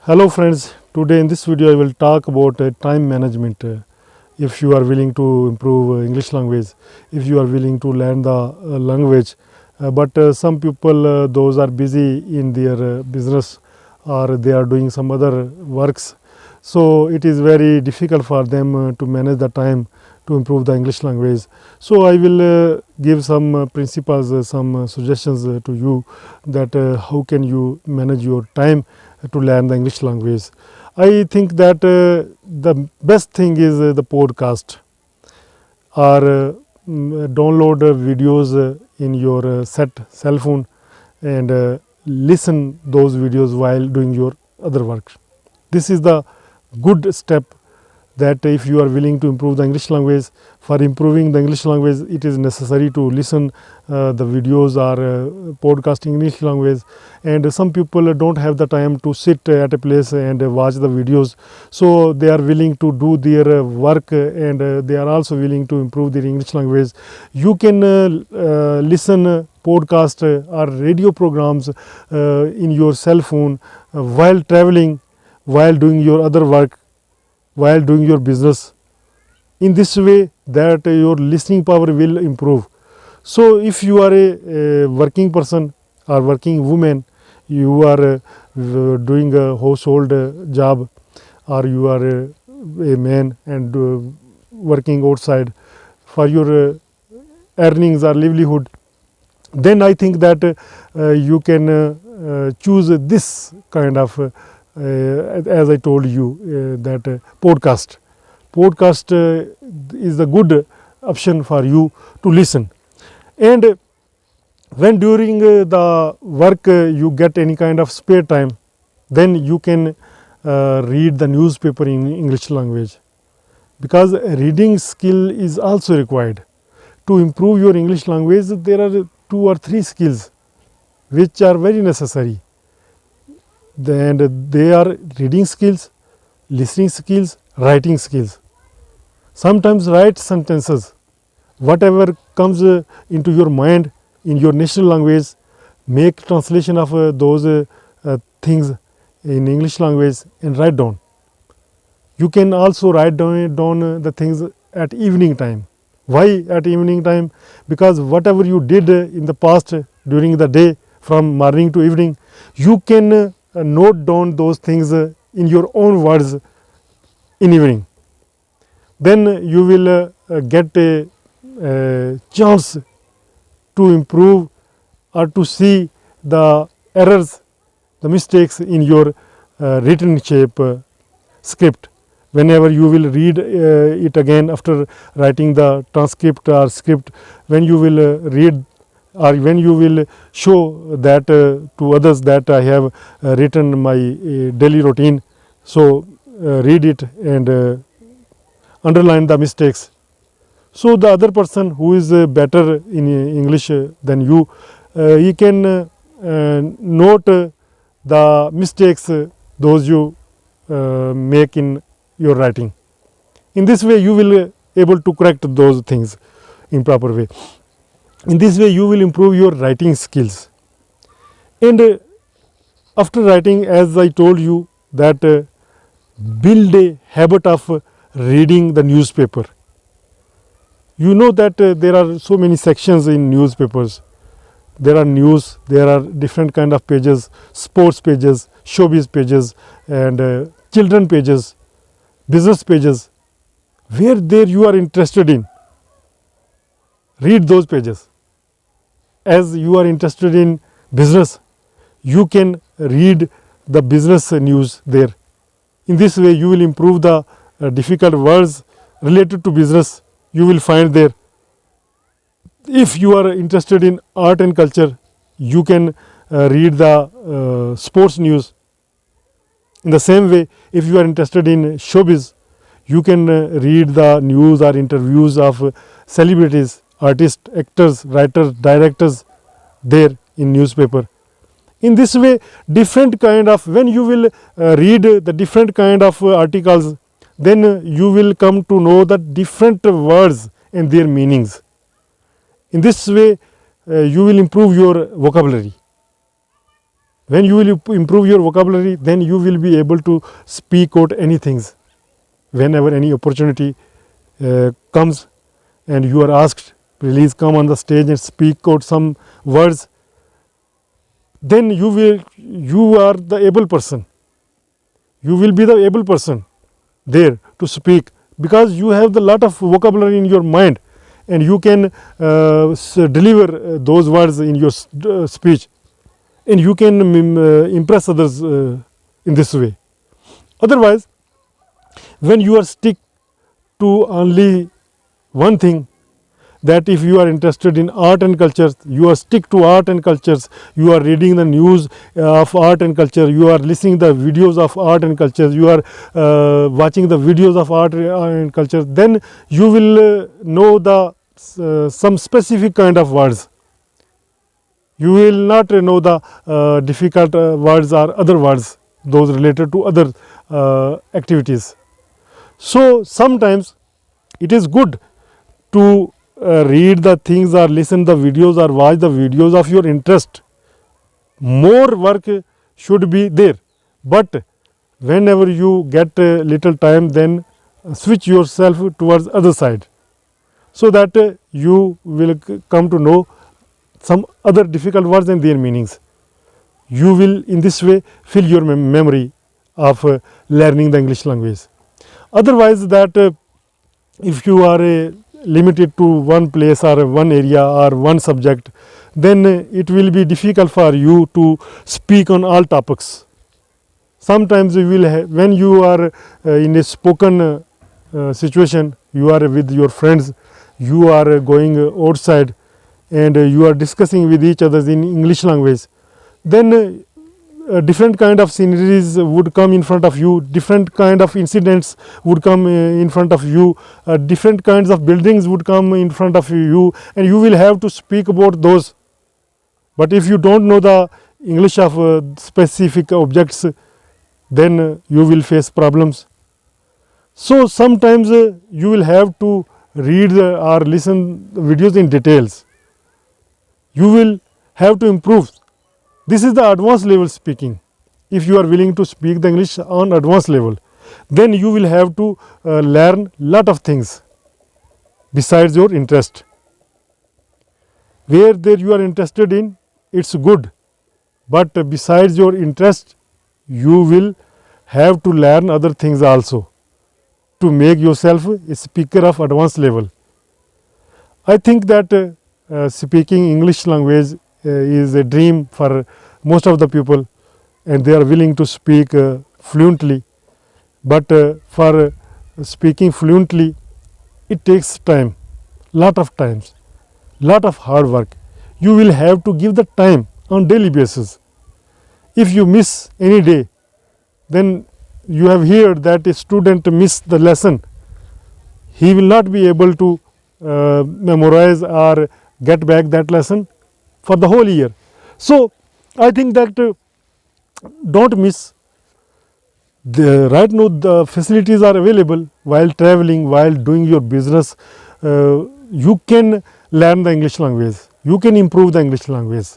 Hello friends, today in this video I will talk about time management. If you are willing to improve English language, if you are willing to learn the language, but some people those are busy in their business or they are doing some other works, so it is very difficult for them to manage the time to improve the English language. So I will give some principles, some suggestions to you that how can you manage your time to learn the English language. I think that the best thing is the podcast or download videos in your cell phone and listen those videos while doing your other work. This is the good step that if you are willing to improve the English language. For improving the English language, it is necessary to listen the videos or podcast English language, and some people don't have the time to sit at a place and watch the videos, so they are willing to do their work and they are also willing to improve their English language. You can listen podcast or radio programs in your cell phone while traveling, while doing your other work, while doing your business. In this way that your listening power will improve. So if you are a working person or working woman, you are doing a household job, or you are a man and working outside for your earnings or livelihood, then I think that you can choose this kind of as I told you that podcast is a good option for you to listen. And when during the work you get any kind of spare time, then you can read the newspaper in English language, because reading skill is also required. To improve your English language, there are 2 or 3 skills which are very necessary. And they are reading skills, listening skills, writing skills. Sometimes write sentences, whatever comes into your mind in your national language, make translation of those things in English language and write down. You can also write down the things at evening time. Why at evening time? Because whatever you did in the past during the day, from morning to evening, you can note down those things in your own words in evening. Then you will get a chance to improve or to see the errors, the mistakes in your written shape script. Whenever you will read it again after writing the transcript or script, when you will read or when you will show that to others that I have written my daily routine, so read it and underline the mistakes. So the other person who is better in English than you, he can note the mistakes those you make in your writing. In this way you will able to correct those things in proper way. In this way you will improve your writing skills. And after writing, as I told you, that build a habit of reading the newspaper. You know that there are so many sections in newspapers. There are news, there are different kind of pages, sports pages, showbiz pages, and children pages, business pages. Where there you are interested in, read those pages. As you are interested in business, you can read the business news there. In this way you will improve the difficult words related to business, you will find there. If you are interested in art and culture, you can read the sports news. In the same way, if you are interested in showbiz, you can read the news or interviews of celebrities, artists, actors, writers, directors there in newspaper. In this way, different kind of, when you will read the different kind of articles, then you will come to know the different words and their meanings. In this way you will improve your vocabulary. When you will improve your vocabulary, then you will be able to speak out anything. Whenever any opportunity comes and you are asked, please come on the stage and speak out some words, then you are the able person. You will be the able person there to speak, because you have the lot of vocabulary in your mind, and you can deliver those words in your speech, and you can impress others in this way. Otherwise, when you are stick to only one thing, that if you are interested in art and culture, you are stick to art and cultures, you are reading the news of art and culture, you are listening the videos of art and culture, you are watching the videos of art and culture, then you will know the some specific kind of words. You will not know the difficult words or other words, those related to other activities. So sometimes it is good to read the things or listen the videos or watch the videos of your interest. More work should be there, but whenever you get little time, then switch yourself towards other side, so that you will come to know some other difficult words and their meanings. You will in this way fill your memory of learning the English language. Otherwise, that if you are limited to one place or one area or one subject, then it will be difficult for you to speak on all topics. Sometimes you will when you are in a spoken situation, you are with your friends, you are going outside and you are discussing with each other in English language, then different kind of sceneries would come in front of you, different kind of incidents would come in front of you, different kinds of buildings would come in front of you, and you will have to speak about those. But if you don't know the English of specific objects, then you will face problems. So sometimes you will have to read or listen videos in details. You will have to improve. This is the advanced level speaking. If you are willing to speak the English on advanced level, then you will have to learn lot of things besides your interest. Where there you are interested in, it's good, but besides your interest, you will have to learn other things also to make yourself a speaker of advanced level. I think that speaking English language is a dream for most of the people, and they are willing to speak fluently, but for speaking fluently it takes time, lot of times, lot of hard work. You will have to give the time on daily basis. If you miss any day, then you have heard that a student miss the lesson, he will not be able to memorize or get back that lesson for the whole year. So I think that don't miss. Right now the facilities are available while traveling, while doing your business. You can learn the English language, you can improve the English language.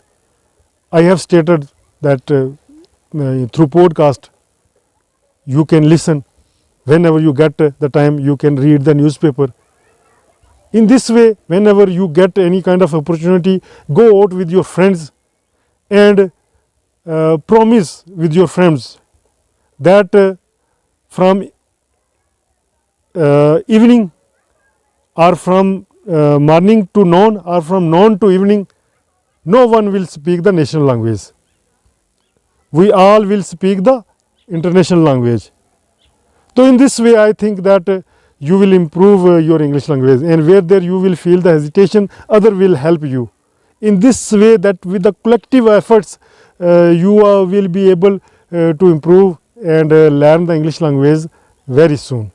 I have stated that through podcast you can listen. Whenever you get the time, you can read the newspaper. In this way, whenever you get any kind of opportunity, go out with your friends and promise with your friends that from evening or from morning to noon or from noon to evening, no one will speak the national language. We all will speak the international language. So in this way, I think that you will improve your English language, and where there you will feel the hesitation, other will help you. In this way, that with the collective efforts, you will be able to improve and learn the English language very soon.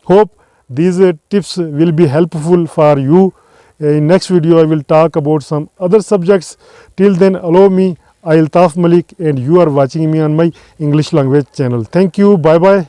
Hope these tips will be helpful for you. In next video, I will talk about some other subjects. Till then, allow me, I Altaf Malik, and you are watching me on my English language channel. Thank you. Bye bye.